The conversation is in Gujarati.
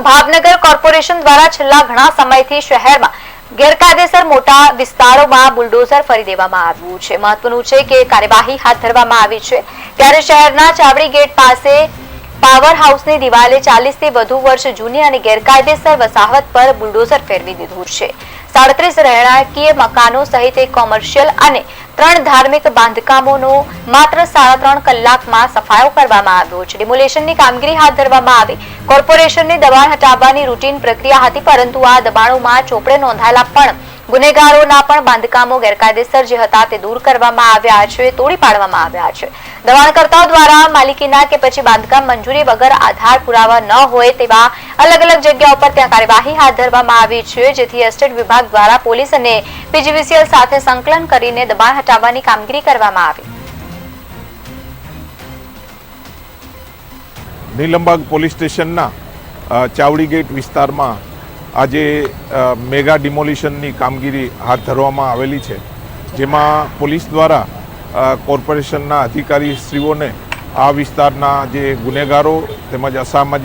ભાવનગર કોર્પોરેશન દ્વારા છેલ્લા ઘણા સમયથી શહેરમાં ગેરકાયદેસર મોટા વિસ્તારોમાં બુલડોઝર ફરી દેવામાં આવ્યું છે। મહત્વનું છે કે કાર્યવાહી હાથ ધરવામાં આવી છે ત્યારે શહેરના ચાવડી ગેટ પાસે પાવર હાઉસની દિવાલે 40 થી વધુ વર્ષ જૂની અને ગેરકાયદેસર વસાહત પર બુલડોઝર ફેરવી દીધું છે। 37 રહેણાંકીય મકાનો સહિત એક કોમર્શિયલ અને 3 ધાર્મિક બાંધકામોનો માત્ર 3.5 કલાકમાં સફાયો કરવામાં આવ્યો છે। ડિમોલેશનની કામગીરી હાથ ધરવામાં આવી। કોર્પોરેશનની દબાણ હટાવવાની રૂટીન પ્રક્રિયા હતી, પરંતુ આ દબાણોમાં ચોપડે નોંધાયેલા પણ ગુનેગારોના પણ બાંધકામો ગેરકાયદેસર જે હતા તે દૂર કરવામાં આવ્યા છે, તોડી પાડવામાં આવ્યા છે। દબાણકર્તાઓ દ્વારા માલિકીના કે પછી બાંધકામ મંજૂરી વગર આધાર પુરાવા ન હોય તેવા અલગ અલગ જગ્યાઓ પર ત્યાં કાર્યવાહી હાથ ધરવામાં આવી છે, જેથી એસ્ટેટ વિભાગ દ્વારા પોલીસ અને પીજીવીસીએલ સાથે સંકલન કરીને દબાણ હટાવવાની કામગીરી કરવામાં આવી। નીલમબાગ પોલીસ સ્ટેશનના ચાવડી ગેટ વિસ્તારમાં આજે મેગા ડિમોલિશનની કામગીરી હાથ ધરવામાં આવેલી છે, જેમાં પોલીસ દ્વારા કોર્પોરેશનના અધિકારીશ્રીઓને આ વિસ્તારના જે ગુનેગારો તેમજ અસામાજિક